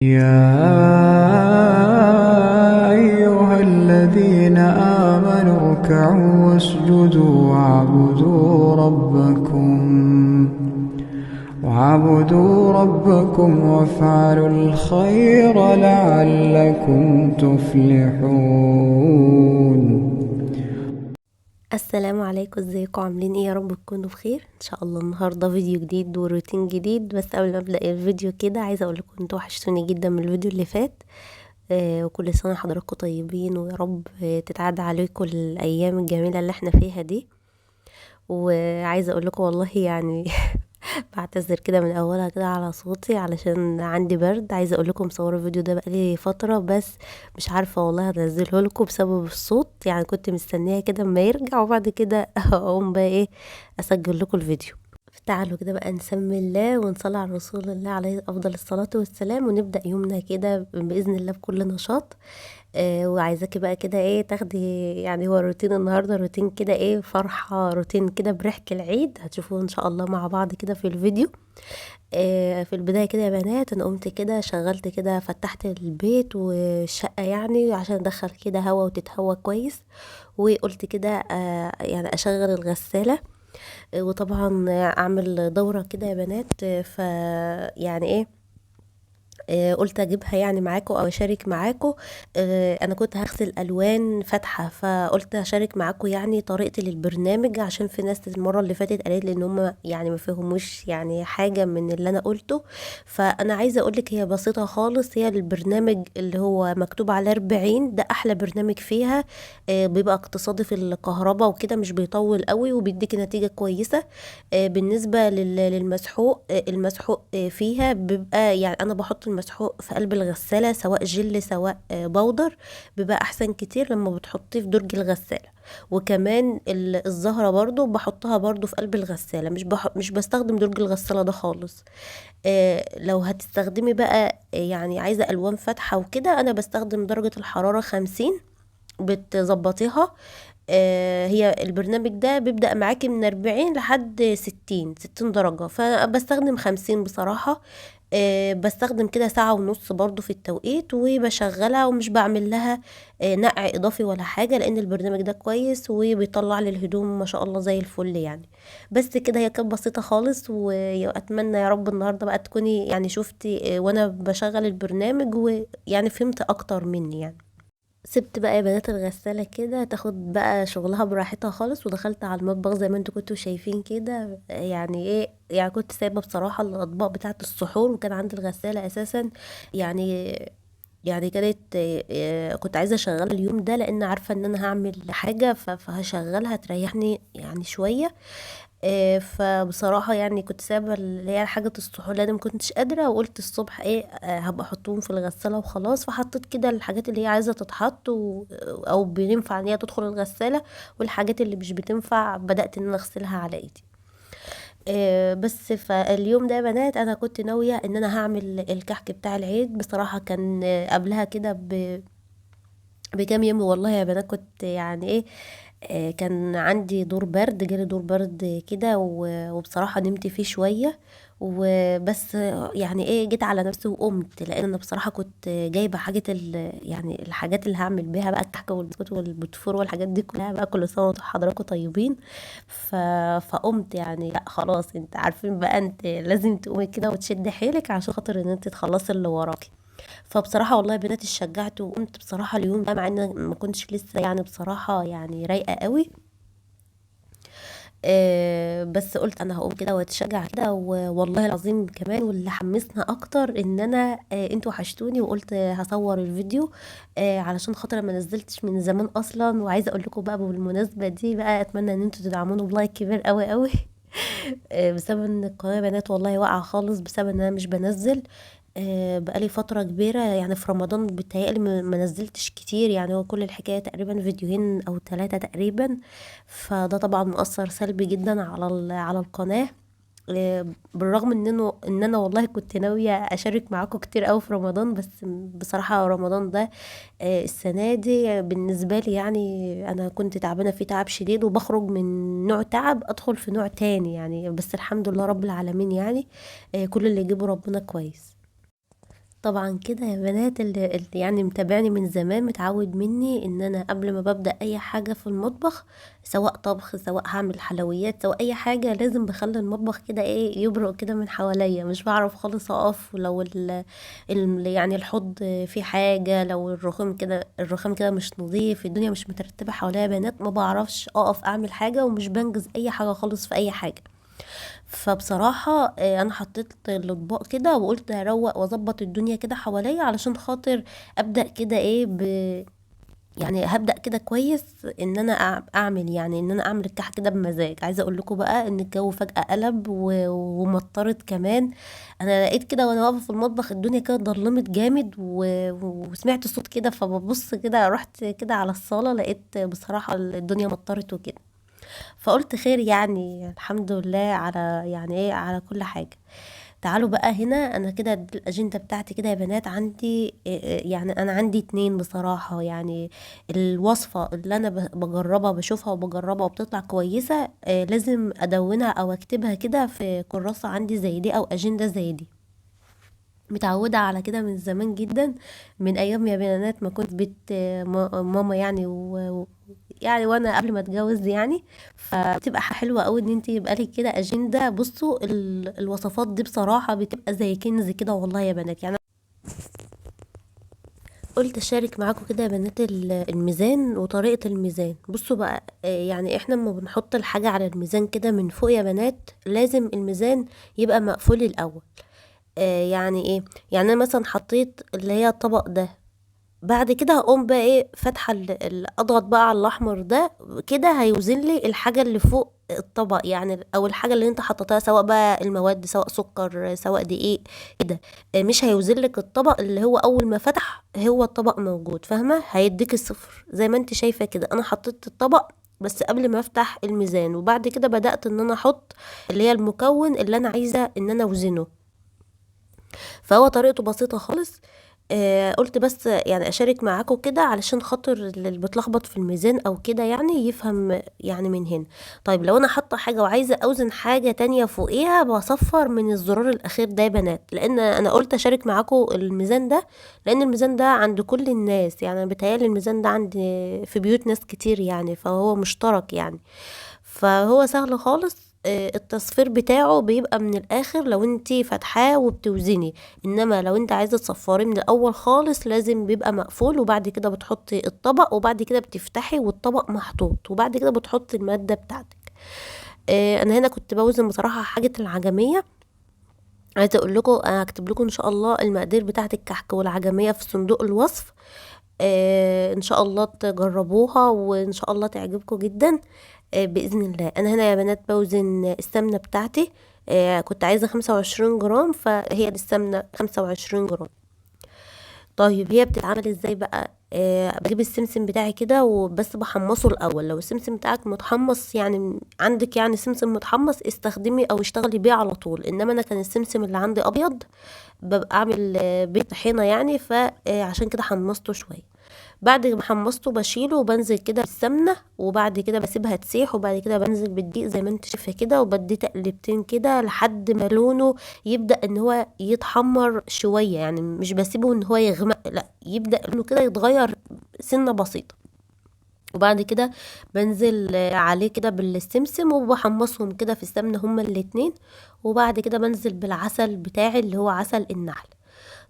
يا أيها الذين آمنوا اركعوا واسجدوا واعبدوا ربكم وافعلوا الخير لعلكم تفلحون. السلام عليكم، ازيكم؟ عاملين ايه؟ يا رب تكونوا بخير ان شاء الله. النهارده فيديو جديد وروتين جديد، بس قبل ما ابدا الفيديو كده عايزه اقول لكم انتوا وحشتوني جدا من الفيديو اللي فات. وكل سنه حضراتكم طيبين، ويا رب تتعدى عليكم الايام الجميله اللي احنا فيها دي. وعايزه اقول لكم والله يعني بعتذر كده من اولها كده على صوتي علشان عندي برد. عايزه اقول لكم مصوره الفيديو ده بقالي فتره، بس مش عارفه والله هنزله لكم بسبب الصوت. يعني كنت مستنيه كده اما يرجع وبعد كده اقوم بقى ايه اسجل لكم الفيديو. تعالوا كده بقى نسمي الله ونصلي على رسول الله عليه افضل الصلاه والسلام، ونبدا يومنا كده باذن الله بكل نشاط. وعايزاكي بقى كده ايه تاخدي، يعني هو روتين النهارده روتين كده ايه فرحه، روتين كده بريحه العيد هتشوفوه ان شاء الله مع بعض كده في الفيديو. في البدايه كده يا بنات انا قمت كده شغلت كده فتحت البيت والشقه يعني عشان ادخل كده هوا وتتهوى كويس. وقلت كده يعني اشغل الغساله. وطبعا اعمل دوره كده يا بنات. يعني ايه، قلت اجيبها يعني معاكم او اشارك معاكم. انا كنت هغسل الوان فاتحه، فقلت اشارك معاكم يعني طريقتي للبرنامج، عشان في ناس المره اللي فاتت قالت لي ان هم يعني ما فهموش يعني حاجه من اللي انا قلته. فانا عايزه اقول لك هي بسيطه خالص. هي البرنامج اللي هو مكتوب على 40 ده احلى برنامج فيها. بيبقى اقتصادي في الكهرباء وكده، مش بيطول قوي وبيديك نتيجه كويسه. بالنسبة للمسحوق، المسحوق فيها بيبقى يعني أنا بحط المسحوق في قلب الغسالة، سواء جل سواء بودر. بيبقى أحسن كتير لما بتحطيه في درج الغسالة. وكمان الزهرة برضو بحطها برضو في قلب الغسالة، مش بستخدم درج الغسالة ده خالص. لو هتستخدمي بقى يعني عايزة ألوان فاتحة وكده، أنا بستخدم درجة الحرارة 50 بتظبطيها. هي البرنامج ده بيبدأ معاكي من 40 لحد 60 درجة، فأنا بستخدم 50 بصراحة. بستخدم كده ساعة ونص برضو في التوقيت وبشغلها، ومش بعمل لها نقع إضافي ولا حاجة، لأن البرنامج ده كويس وبيطلع لي الهدوم ما شاء الله زي الفل يعني. بس كده هي كانت بسيطة خالص، وأتمنى يا رب النهاردة بقى تكوني يعني شفتي وأنا بشغل البرنامج ويعني فهمت أكتر مني يعني. سبت بقى يا بنات الغسالة كده تاخد بقى شغلها براحتها خالص، ودخلت على المطبخ زي ما انتوا كنتوا شايفين كده. يعني ايه، يعني كنت سايبة بصراحة الأطباق بتاعة السحور، وكان عندي الغسالة أساسا يعني. يعني كانت كنت عايزة اشغلها اليوم ده لان عارفة ان انا هعمل حاجة، فهشغلها تريحني يعني شوية. فبصراحة يعني كنت سايبة اللي هي حاجة السحور لان ما كنتش قادرة، وقلت الصبح ايه هبقى احطهم في الغسالة وخلاص. فحطيت كده الحاجات اللي هي عايزة تتحط او بينفع ان هي تدخل الغسالة، والحاجات اللي مش بتنفع بدأت ان انا اغسلها على ايدي. بس فاليوم ده يا بنات انا كنت ناوية ان انا هعمل الكحك بتاع العيد. بصراحة كان قبلها كده بكام يوم والله يا بنات كنت يعني ايه، كان عندي دور برد، جالي دور برد كده وبصراحة نمت فيه شوية وبس. يعني ايه جيت على نفسي وقمت، لان انا بصراحة كنت جايبة حاجة يعني الحاجات اللي هعمل بيها بقى الكحكة والبسكوت والبوتفور والحاجات دي كلها بقى. كل سنة وانتم حضراتكم طيبين. فقمت يعني لا خلاص، انت عارفين بقى انت لازم تقومي كده وتشدي حيلك عشان خاطر ان انت تخلصي اللي وراكي. فبصراحة والله يا بنات اتشجعت وقمت بصراحة اليوم ده، مع ان أنا ما كنتش لسه يعني بصراحة يعني رايقة قوي. بس قلت انا هقوم كده واتشجع كده، والله العظيم كمان واللي حمسنا اكتر ان انا انتوا وحشتوني، وقلت هصور الفيديو علشان خاطر ما نزلتش من زمان اصلا. وعايزه اقول لكم بقى بالمناسبه دي بقى اتمنى ان انتوا تدعموني بلايك كبير قوي قوي. بسبب ان القناه يا بنات والله واقعه خالص، بسبب ان انا مش بنزل. بقالي فترة كبيرة يعني. في رمضان بتهيألي ما نزلتش كتير، يعني هو كل الحكاية تقريبا فيديوهين أو 3 تقريبا. فده طبعا مؤثر سلبي جدا على على القناة. بالرغم ان انا والله كنت ناوية اشارك معاكم كتير قوي في رمضان، بس بصراحة رمضان ده السنة دي بالنسبة لي يعني انا كنت تعبانة فيه تعب شديد، وبخرج من نوع تعب ادخل في نوع تاني يعني. بس الحمد لله رب العالمين يعني. كل اللي يجيبه ربنا كويس. طبعا كده يا بنات، اللي يعني متابعني من زمان متعود مني ان انا قبل ما ببدأ اي حاجة في المطبخ، سواء طبخ سواء هعمل حلويات سواء اي حاجة، لازم بخلي المطبخ كده ايه يبرق كده من حواليا. مش بعرف خالص اقف، ولو يعني الحوض فيه حاجة، لو الرخام كده مش نظيف، الدنيا مش مترتبة حواليا يا بنات، ما بعرفش اقف اعمل حاجة، ومش بنجز اي حاجة خالص في اي حاجة. فبصراحة انا حطيت الاطباق كده وقلت هروق واظبط الدنيا كده حواليا، علشان خاطر ابدا كده ايه يعني هبدا كده كويس، ان انا اعمل يعني ان انا اعمل الكحك كده بمزاج. عايزه اقول لكم بقى ان الجو فجاه قلب ومطرت كمان. انا لقيت كده وانا واقفه في المطبخ الدنيا كده ضلمت جامد وسمعت صوت كده، فببص كده رحت كده على الصاله، لقيت بصراحه الدنيا مطرت وكده. فقلت خير يعني، الحمد لله على يعني ايه على كل حاجة. تعالوا بقى هنا، انا كده الاجندة بتاعتي كده يا بنات عندي يعني انا عندي اتنين بصراحة يعني. الوصفة اللي انا بجربها بشوفها وبجربها وبتطلع كويسة، لازم ادونها او اكتبها كده في كراسة عندي زي دي او اجندة زي دي. متعودة على كده من زمان جدا، من ايام يا بنات ما كنت بيت ماما يعني يعني وانا قبل ما اتجوز يعني. فبتبقى حلوة قوي ان انت يبقى لك كده اجندة. بصوا الوصفات دي بصراحة بتبقى زي كنز كده والله يا بنات يعني. قلت اشارك معاكم كده يا بنات الميزان وطريقة الميزان. بصوا بقى يعني احنا لما بنحط الحاجة على الميزان كده من فوق يا بنات، لازم الميزان يبقى مقفول الاول. يعني ايه؟ يعني انا مثلا حطيت اللي هي الطبق ده، بعد كده هقوم بقى ايه فاتحه اضغط بقى على الاحمر ده، كده هيوزن لي الحاجه اللي فوق الطبق يعني، او الحاجه اللي انت حطيتها، سواء بقى المواد سواء سكر سواء دقيق كده. مش هيوزن لك الطبق اللي هو اول ما فتح هو الطبق موجود، فاهمه؟ هيديك الصفر زي ما انت شايفه كده. انا حطيت الطبق بس قبل ما افتح الميزان، وبعد كده بدأت ان انا احط اللي هي المكون اللي انا عايزه ان انا اوزنه. فهو طريقته بسيطة خالص. قلت بس يعني اشارك معاكم كده علشان خاطر اللي بتلخبط في الميزان او كده يعني يفهم يعني من هنا. طيب لو انا حاطه حاجه وعايزه اوزن حاجه تانية فوقيها، بصفر من الزرار الاخير ده يا بنات، لان انا قلت اشارك معاكم الميزان ده، لان الميزان ده عند كل الناس يعني. أنا بيتهيألي الميزان ده عند في بيوت ناس كتير يعني، فهو مشترك يعني. فهو سهل خالص. التصفير بتاعه بيبقى من الاخر لو انتي فاتحاه وبتوزني، انما لو انت عايزه تصفريه من الاول خالص لازم بيبقى مقفول، وبعد كده بتحطي الطبق، وبعد كده بتفتحي والطبق محطوط، وبعد كده بتحطي الماده بتاعتك. انا هنا كنت بوزن بصراحه حاجه العجميه. عايزه اقول لكم انا هكتب لكم ان شاء الله المقادير بتاعه الكحك والعجميه في صندوق الوصف. ان شاء الله تجربوها وان شاء الله تعجبكم جدا. باذن الله. انا هنا يا بنات بوزن السمنه بتاعتي. كنت عايزه 25 جرام، فهي السمنه 25 جرام. طيب هي بتتعمل ازاي بقى؟ بجيب السمسم بتاعي كده وبس بحمصه الاول. لو السمسم بتاعك متحمص يعني عندك يعني سمسم متحمص، استخدمي او اشتغلي بيه على طول. انما انا كان السمسم اللي عندي ابيض، ببقى اعمل بيه طحينه يعني، فعشان كده حمصته شويه. بعد ما حمصته بشيله وبنزل كده بالسمنه، وبعد كده بسيبها تسيح، وبعد كده بنزل بالدقيق زي ما انت شايفه كده، وبدي تقلبتين كده لحد ما لونه يبدا ان هو يتحمر شويه يعني. مش بسيبه ان هو يغمق، لا، يبدا لونه كده يتغير سنه بسيطه. وبعد كده بنزل عليه كده بالسمسم وبحمصهم كده في السمنه هما الاتنين. وبعد كده بنزل بالعسل بتاعي اللي هو عسل النحل.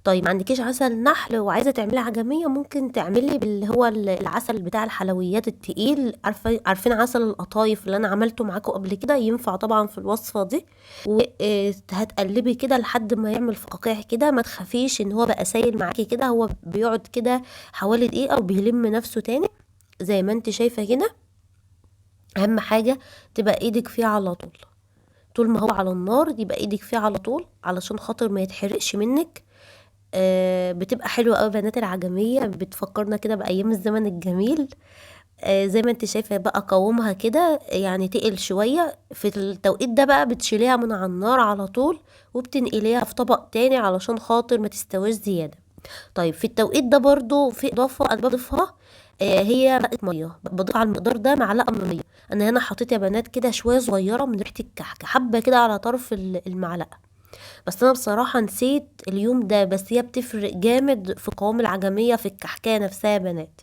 طيب ما عندكيش عسل نحل وعايزه تعملي عجميه، ممكن تعملي باللي هو العسل بتاع الحلويات التقيل. عارفين عسل القطايف اللي انا عملته معاكم قبل كده؟ ينفع طبعا في الوصفه دي. وهتقلبي كده لحد ما يعمل فقاقيع كده. ما تخافيش ان هو بقى سايل معاكي كده، هو بيقعد كده حوالي دقيقه وبيلم نفسه تاني زي ما انت شايفه كده. اهم حاجه تبقى ايدك فيه على طول. طول ما هو على النار يبقى ايدك فيه على طول، علشان خاطر ما يتحرقش منك. بتبقى حلوة قوي بنات العجمية، بتفكرنا كده بأيام الزمن الجميل. زي ما انت شايفة بقى قوامها كده يعني تقل شوية. في التوقيت ده بقى بتشيليها من على النار على طول، وبتنقليها في طبق تاني علشان خاطر ما تستويش زيادة. طيب في التوقيت ده برضو في إضافة أنا بضيفها، هي معلقة مية. بضيف على المقدار ده معلقة من مية. أنا هنا حطيت يا بنات كده شوية صغيرة من ريحة الكحك، حبة كده على طرف المعلقة. بس انا بصراحة نسيت اليوم ده، بس هي بتفرق جامد في قوام العجمية في الكحكاية نفسها يا بنات.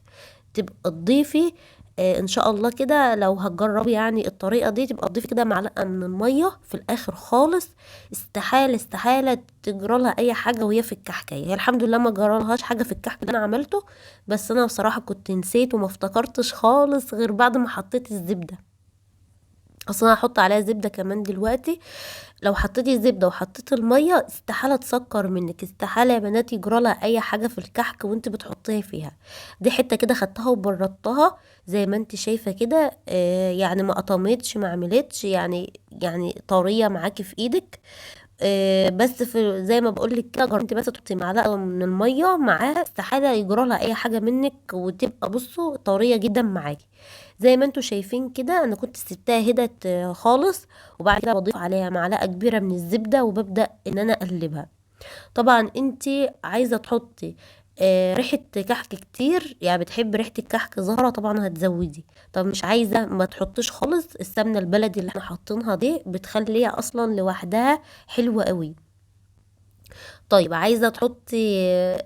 تبقى تضيفي ان شاء الله كده، لو هتجربي يعني الطريقة دي، تبقى تضيفي كده معلقة من المية في الاخر خالص. استحالة استحالة تجرالها اي حاجة وهي في الكحكاية. هي الحمد لله ما جرالهاش حاجة في الكحك اللي انا عملته، بس انا بصراحة كنت نسيت وما افتكرتش خالص غير بعد ما حطيت الزبدة. اصلا هحط عليها زبدة كمان دلوقتي. لو حطيتي الزبدة وحطيتي المية استحالة تسكر منك، استحالة يا بنات يجرالها اي حاجة في الكحك وانت بتحطيها فيها. دي حتة كده خدتها وبردتها زي ما انت شايفة كده، يعني ما قطمتش ما عملتش، يعني طرية معاكي في ايدك. بس في زي ما بقولك كده، جربتي بس تحطي معلقة من المية معاها، استحالة يجرالها اي حاجة منك، وتبقى بصوا طرية جدا معاكي. زي ما انتوا شايفين كده، انا كنت سبتها هدت خالص، وبعد كده بضيف عليها معلقة كبيرة من الزبدة وببدأ ان انا اقلبها. طبعا انتي عايزة تحطي ريحة كحك كتير، يعني بتحب ريحة الكحك ظاهرة، طبعا هتزودي. طب مش عايزة، ما تحطش خالص. السمنة البلدي اللي احنا حاطينها دي بتخليها اصلا لوحدها حلوة قوي. طيب عايزة تحطي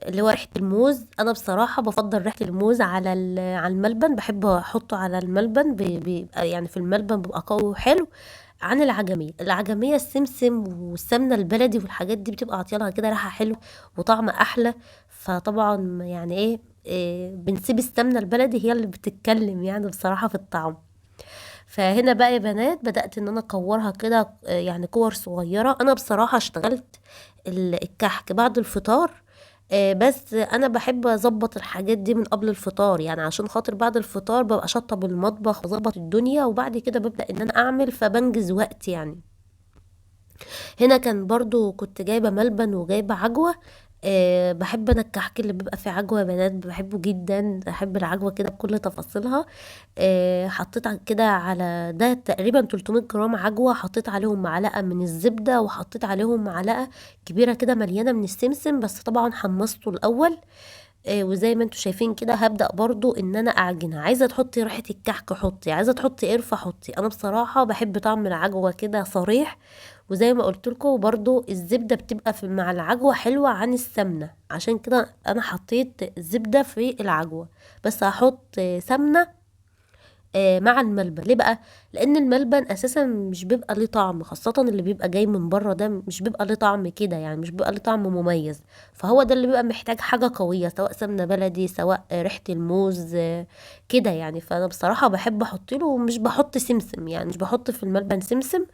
اللي هو ريحة الموز، انا بصراحة بفضل ريحة الموز على على الملبن، بحب احطه على الملبن، بيبقى يعني في الملبن بيبقى قوي وحلو عن العجمية السمسم والسمنة البلدي والحاجات دي بتبقى عطيالها كده ريحة حلو وطعم احلى. فطبعا يعني إيه بنسيب السمنة البلدي هي اللي بتتكلم يعني بصراحة في الطعم. فهنا بقى يا بنات بدأت ان انا اكورها كده، يعني كور صغيرة. انا بصراحة اشتغلت الكحك بعد الفطار، بس انا بحب اظبط الحاجات دي من قبل الفطار، يعني عشان خاطر بعد الفطار ببقى شاطة المطبخ واظبط الدنيا، وبعد كده ببدأ ان انا اعمل، فبنجز وقت يعني. هنا كان برضو كنت جايبة ملبن وجايبة عجوة. بحب انا الكحك اللي بيبقى فيه عجوة يا بنات، بحبه جدا، بحب العجوة كده بكل تفاصيلها. حطيت كده على ده تقريبا 300 جرام عجوة، حطيت عليهم معلقة من الزبدة، وحطيت عليهم معلقة كبيرة كده مليانة من السمسم، بس طبعا حمصته الأول. وزي ما انتوا شايفين كده هبدأ برضو ان انا اعجنها. عايزة تحطي ريحة الكحك حطي، عايزة تحطي قرفة حطي، انا بصراحة بحب طعم العجوة كده صريح. وزي ما قلت لكم برضو الزبدة بتبقى في مع العجوة حلوة عن السمنة، عشان كده انا حطيت زبدة في العجوة. بس هحط سمنة مع الملبن. ليه بقى؟ لان الملبن اساسا مش بيبقى ليه طعم، خاصة اللي بيبقى جاي من بره ده مش بيبقى ليه طعم كده، يعني مش بيبقى ليه طعم مميز. فهو ده اللي بيبقى محتاج حاجة قوية، سواء سمنة بلدي سواء ريحة الموز كده يعني. فانا بصراحة بحب احط له، ومش بحط سمسم، يعني مش بحط في الملبن سمسم.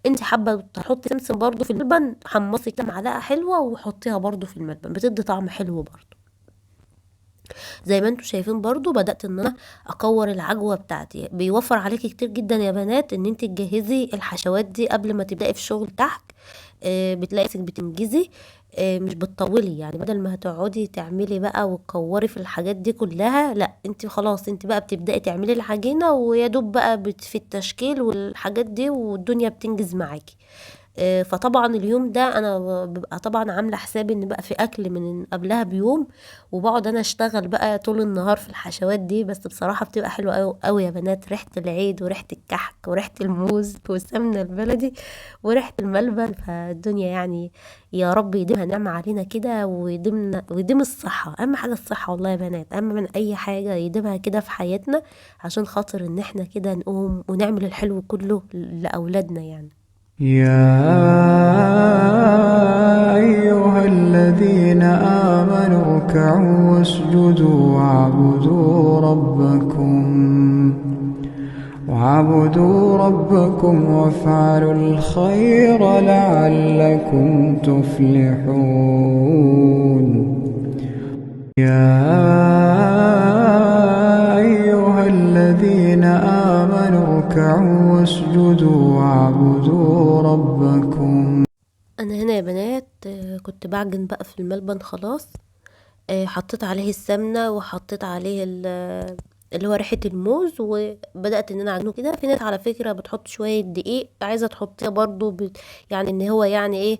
انت حابة تحطي سمسم برضو في الملبن، حمصي كده معلقة حلوة وحطيها برضو في الملبن، بتدي طعم حلو برضو. زي ما انتوا شايفين برضو بدأت ان انا اكور العجوة بتاعتي. بيوفر عليكي كتير جدا يا بنات ان انت تجهزي الحشوات دي قبل ما تبدأي في شغل تحت. بتلاقي نفسك بتنجزي، مش بتطولي، يعني بدل ما هتقعدي تعملي بقى وتكوري في الحاجات دي كلها، لا انت خلاص انت بقى بتبدأي تعملي العجينة، ويا دوب بقى في التشكيل والحاجات دي، والدنيا بتنجز معاكي. فطبعا اليوم ده انا ببقى طبعا عامله حسابي ان بقى في اكل من قبلها بيوم، وبقعد انا اشتغل بقى طول النهار في الحشوات دي. بس بصراحه بتبقى حلوه قوي قوي يا بنات، ريحه العيد وريحه الكحك وريحه الموز والسمنه البلدي وريحه الملبن، فالدنيا يعني يا رب يديمها نعمه علينا كده، ويديم الصحه. اهم حاجه الصحه والله يا بنات، اهم من اي حاجه، يديمها كده في حياتنا، عشان خاطر ان احنا كده نقوم ونعمل الحلو كله لاولادنا يعني. يا أيها الذين آمنوا اركعوا واسجدوا واعبدوا ربكم وافعلوا الخير لعلكم تفلحون. يا أيها الذين آمنوا اركعوا واسجدوا واعبدوا ربكم. انا هنا يا بنات كنت بعجن بقى في الملبن خلاص. حطيت عليه السمنه، وحطيت عليه اللي هو ريحه الموز، وبدات ان انا اعجنه كده. في ناس على فكره بتحط شويه دقيق، عايزه تحطيها برضو يعني ان هو يعني ايه،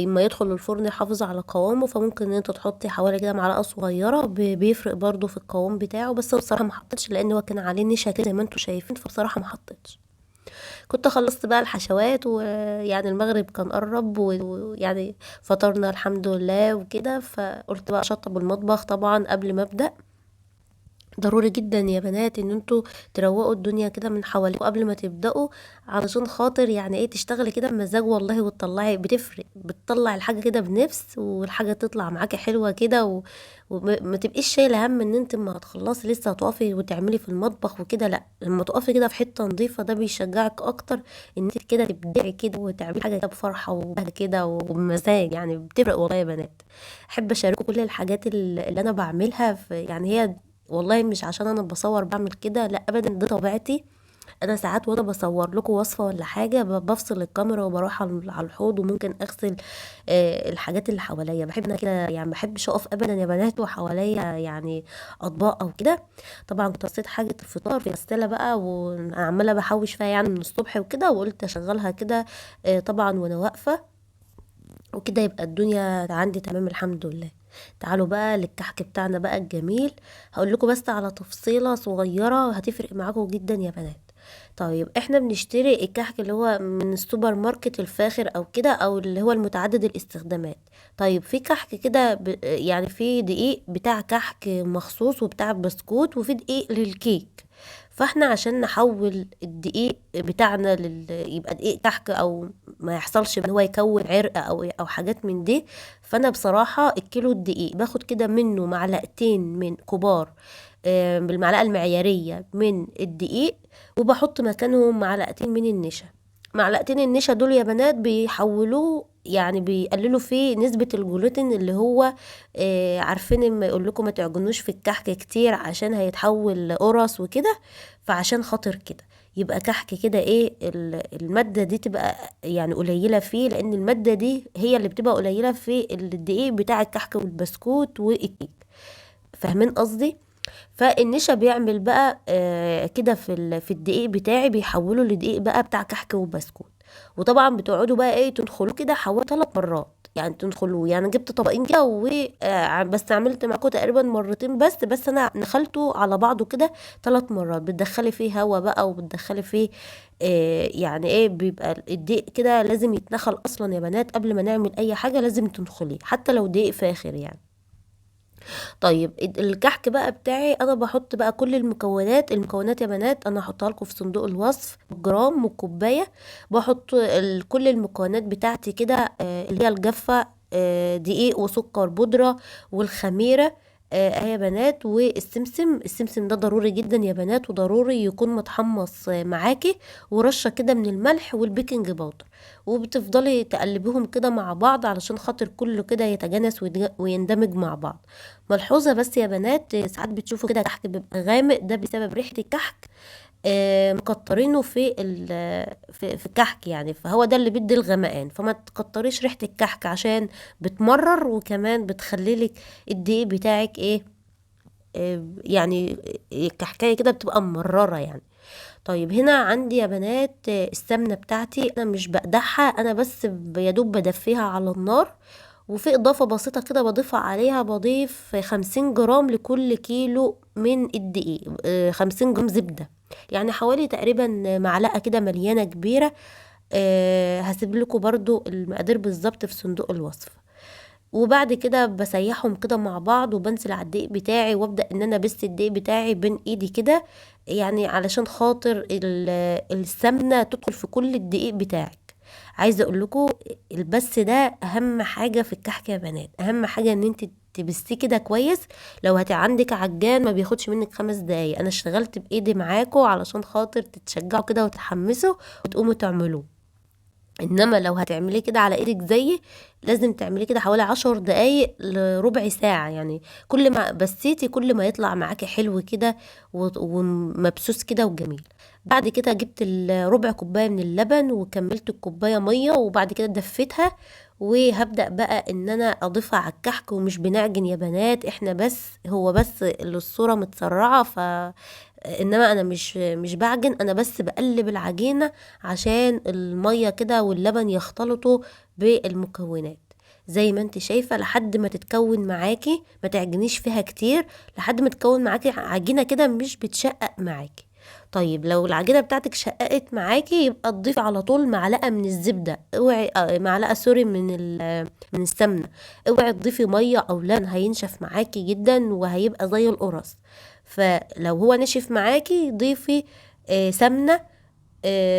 لما يدخل الفرن يحافظ على قوامه، فممكن ان انت تحطي حوالي كده معلقه صغيره، بيفرق برضو في القوام بتاعه. بس بصراحه ما حطيتش، لان هو كان عليه نشا كده زي ما انتم شايفين، فبصراحه ما حطيتش. كنت خلصت بقى الحشوات، ويعني المغرب كان قرب، ويعني فطرنا الحمد لله وكده. فقلت بقى اشطب المطبخ طبعا قبل ما ابدا. ضروري جدا يا بنات ان انتوا تروقوا الدنيا كده من حواليكوا قبل ما تبداوا، علشان خاطر يعني ايه تشتغلي كده بمزاج والله، وتطلعي بتفرق، بتطلع الحاجه كده بنفس، والحاجه تطلع معاكي حلوه كده، وما تبقيش شايله هم ان انت ما هتخلصي لسه هتقفي وتعملي في المطبخ وكده. لا، لما تقفي كده في حته نظيفه ده بيشجعك اكتر ان انت كده تبدعي كده وتعملي حاجه كده بفرحه وبهجه كده وبمزاج. يعني بتفرق والله يا بنات. احب اشارككم كل الحاجات اللي انا بعملها يعني هي والله مش عشان انا بصور بعمل كده، لا ابدا، دي طبيعتي. انا ساعات وانا بصور لكم وصفه ولا حاجه بفصل الكاميرا وبروح على الحوض، وممكن اغسل الحاجات اللي حواليا. بحب انا كده يعني، ما بحبش اقف ابدا يا بنات وحواليا يعني اطباق او كده. طبعا كنت قصيت حاجه الفطار في غساله بقى، وانا عماله بحوش فيها يعني من الصبح وكده، وقلت اشغلها كده طبعا وانا واقفه وكده، يبقى الدنيا عندي تمام الحمد لله. تعالوا بقى للكحك بتاعنا بقى الجميل. هقول لكم بس على تفصيلة صغيرة هتفرق معاكم جدا يا بنات. طيب احنا بنشتري الكحك اللي هو من السوبر ماركت الفاخر او كده، او اللي هو المتعدد الاستخدامات. طيب في كحك كده يعني في دقيق بتاع كحك مخصوص، وبتاع بسكوت، وفي دقيق للكيك. فاحنا عشان نحول الدقيق بتاعنا يبقى دقيق كحك، او ما يحصلش ان هو يكون عرق او حاجات من دي. فانا بصراحة الكيلو الدقيق باخد كده منه معلقتين من كبار بالمعلقة المعيارية من الدقيق، وبحط مكانهم معلقتين من النشا. معلقتين النشا دول يا بنات بيحولوه، يعني بيقللوا فيه نسبة الجلوتين اللي هو عارفين لما يقول لكم ما تعجنوش في الكحك كتير عشان هيتحول لقرص وكده. فعشان خاطر كده يبقى كحك كده ايه المادة دي تبقى يعني قليلة فيه، لان المادة دي هي اللي بتبقى قليلة في الدقيق بتاع الكحك والبسكوت والكيك. فاهمين قصدي؟ فالنشا بيعمل بقى كده في الدقيق بتاعي، بيحوله لدقيق بقى بتاع كحك وبسكوت. وطبعا بتقعدوا بقى ايه تنخلوه كده حوالي 3 مرات، يعني تنخلوه. يعني جبت طبقين كده بس عملت معاكم تقريبا مرتين بس انا نخلته على بعضه كده 3 مرات. بتدخلي فيه هوا بقى، وبتدخلي فيه يعني ايه، بيبقى الدقيق كده لازم يتنخل اصلا يا بنات قبل ما نعمل اي حاجه، لازم تنخليه حتى لو دقيق فاخر يعني. طيب الكحك بقى بتاعي انا بحط بقى كل المكونات يا بنات انا هحطها لكم في صندوق الوصف، جرام والكوبايه. بحط كل المكونات بتاعتي كده اللي هي الجافه، دقيق وسكر بودره والخميره يا بنات، السمسم ده ضروري جدا يا بنات، وضروري يكون متحمص معاكي، ورشه كده من الملح والبيكنج باودر. وبتفضلي تقلبيهم كده مع بعض علشان خاطر كله كده يتجانس ويندمج مع بعض. ملحوظة بس يا بنات، ساعات بتشوفوا كده كحك بيبقى غامق، ده بسبب ريحة الكحك مكترينه في الكحك يعني، فهو ده اللي بيدي الغمقان. فما تكتريش ريحة الكحك عشان بتمرر، وكمان بتخليلك الدقيق بتاعك ايه يعني الكحكاية كده بتبقى مررة يعني. طيب هنا عندي يا بنات السمنة بتاعتي انا مش بقدحها، انا بس يدوب بدفيها على النار. وفي اضافة بسيطة كده بضيفها عليها، بضيف 50 جرام لكل كيلو من الدقيق، 50 جرام زبدة، يعني حوالي تقريبا معلقة كده مليانة كبيرة. هسيب لكم برضو المقادير بالظبط في صندوق الوصف. وبعد كده بسيحهم كده مع بعض، وبنزل على الدقيق بتاعي، وابدا ان انا بس الدقيق بتاعي بين ايدي كده، يعني علشان خاطر السمنه تدخل في كل الدقيق بتاعك. عايزه اقول لكم البس ده اهم حاجه في الكحك يا بنات، اهم حاجه ان انت تبسيه كده كويس. لو عندك عجان ما بياخدش منك 5 دقايق، انا اشتغلت بايدي معاكم علشان خاطر تتشجعوا كده وتحمسوا وتقوموا تعملوه. انما لو هتعمليه كده على ايدك زيي، لازم تعمليه كده حوالي 10 دقايق لربع ساعة يعني. كل ما بسيتي كل ما يطلع معاكي حلو كده ومبسوس كده وجميل. بعد كده جبت ربع كوباية من اللبن، وكملت الكوباية مية، وبعد كده دفيتها. وهبدأ بقى ان انا اضيفها على الكحك، ومش بنعجن يا بنات احنا، بس هو بس الصورة متسرعة انما انا مش بعجن، انا بس بقلب العجينة عشان المية كده واللبن يختلطوا بالمكونات. زي ما انت شايفة لحد ما تتكون معاكي، ما تعجنيش فيها كتير، لحد ما تتكون معاكي عجينة كده مش بتشقق معاكي. طيب لو العجينه بتاعتك شققت معاكي يبقى تضيفي على طول معلقه من الزبده، اوعي معلقه سوري من السمنه. اوعي تضيفي ميه او لبن، هينشف معاكي جدا وهيبقى زي القرص. فلو هو نشف معاكي ضيفي سمنه،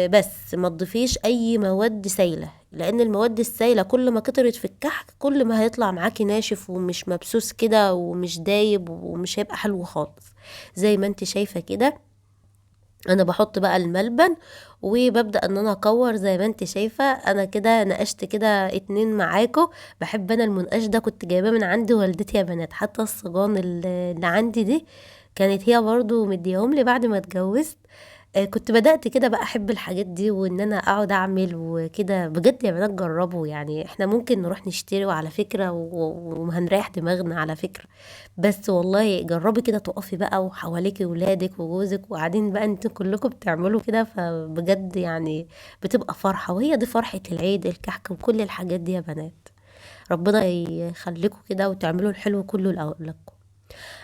بس ما تضيفيش اي مواد سايله، لان المواد السايله كل ما كترت في الكحك كل ما هيطلع معاكي ناشف ومش مبسوس كده ومش دايب ومش هيبقى حلو خالص. زي ما انت شايفه كده انا بحط بقى الملبن وببدأ ان انا اكور زي ما انت شايفة. انا كده نقشت كده 2 معاكم. بحب انا المنقاش ده، كنت جايباه من عند والدتي يا بنات. حتى الصجان اللي عندي دي كانت هي برضو مديهم لي بعد ما اتجوزت. كنت بدأت كده بقى احب الحاجات دي وان انا اقعد اعمل وكده. بجد يا بنات جربوا، يعني احنا ممكن نروح نشتري على فكرة وهنريح دماغنا على فكرة. بس والله جربي كده، تقفي بقى وحواليكي ولادك وجوزك وقاعدين بقى انتوا كلكم بتعملوا كده، فبجد يعني بتبقى فرحة. وهي دي فرحة العيد، الكحك وكل الحاجات دي يا بنات. ربنا يخليكم كده وتعملوا الحلو كله لأولادكم.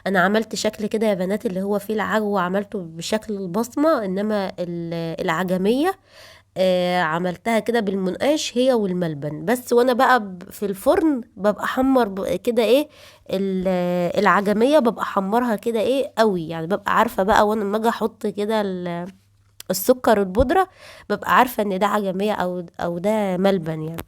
انا عملت شكل كده يا بنات اللي هو فيه العجوة، عملته بشكل البصمة، انما العجمية عملتها كده بالمنقاش هي والملبن بس. وانا بقى في الفرن ببقى حمر كده ايه العجمية، ببقى حمرها كده ايه قوي، يعني ببقى عارفة بقى وانا لما اجي احط كده السكر البودرة ببقى عارفة ان ده عجمية او ده ملبن يعني.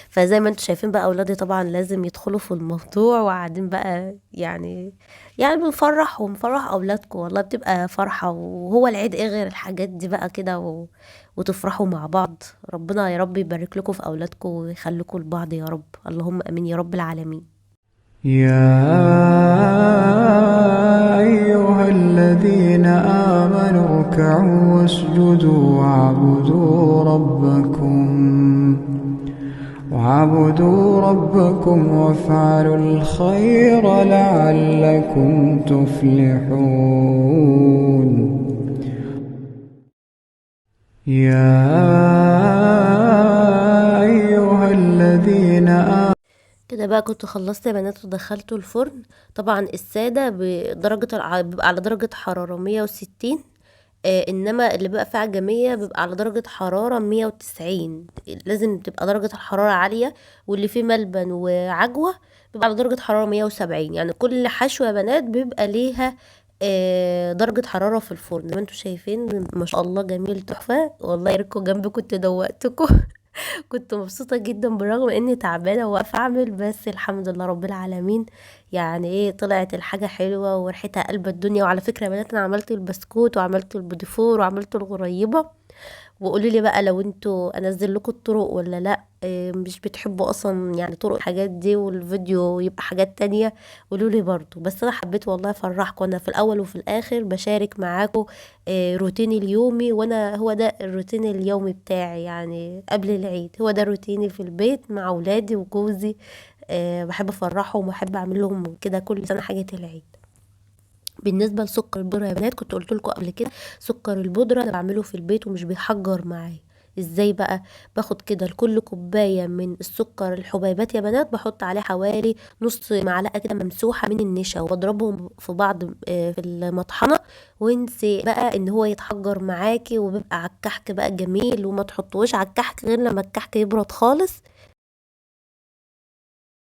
فزي ما انتوا شايفين بقى اولادي طبعا لازم يدخلوا في الموضوع وقاعدين بقى يعني بنفرح ومفرح اولادكم. والله بتبقى فرحة، وهو العيد ايه غير الحاجات دي بقى كده وتفرحوا مع بعض. ربنا يا رب يبارك لكم في اولادكم ويخليكم لبعض يا رب، اللهم امين يا رب العالمين. يا أيها الذين آمنوا اركعوا واسجدوا واعبدوا ربكم وافعلوا الخير لعلكم تفلحون. يا أيها الذين آمنوا كده بقى كنت خلصت يا بنات ودخلته الفرن. طبعا السادة بيبقى على درجة حرارة 160، انما اللي بقى فيه عجمية بيبقى على درجة حرارة 190. لازم تبقى درجة الحرارة عالية. واللي فيه ملبن وعجوة بيبقى على درجة حرارة 170. يعني كل حشوة يا بنات بيبقى ليها درجة حرارة في الفرن. زي ما انتوا شايفين ما شاء الله جميل تحفة. والله يركوا جنبي كنت دوقتكم. كنت مبسوطة جدا بالرغم اني تعبانة وواقفة اعمل، بس الحمد لله رب العالمين. يعني ايه طلعت الحاجة حلوة وريحتها قلب الدنيا. وعلى فكرة يا بنات انا عملت البسكوت وعملت البوديفور وعملت الغريبة. وقولوا لي بقى لو انتوا انزل لكم الطرق ولا لا. مش بتحبوا اصلا يعني طرق الحاجات دي والفيديو يبقى حاجات تانية؟ قولوا لي برضو. بس انا حبيت والله افرحكم. انا في الاول وفي الاخر بشارك معاكم روتيني اليومي، وانا هو ده الروتين اليومي بتاعي. يعني قبل العيد هو ده روتيني في البيت مع اولادي وجوزي. بحب افرحهم وبحب اعمل لهم كده كل سنة حاجة العيد. بالنسبه لسكر البودره يا بنات كنت قلت لكم قبل كده، سكر البودره انا بعمله في البيت ومش بيحجر معايا. ازاي بقى؟ باخد كده لكل كوبايه من السكر الحبيبات يا بنات بحط عليه حوالي نص معلقه كده ممسوحه من النشا، واضربهم في بعض في المطحنه. وانسي بقى ان هو يتحجر معاكي، وبيبقى على الكحك بقى جميل. وما تحطوش على الكحك غير لما الكحك يبرد خالص.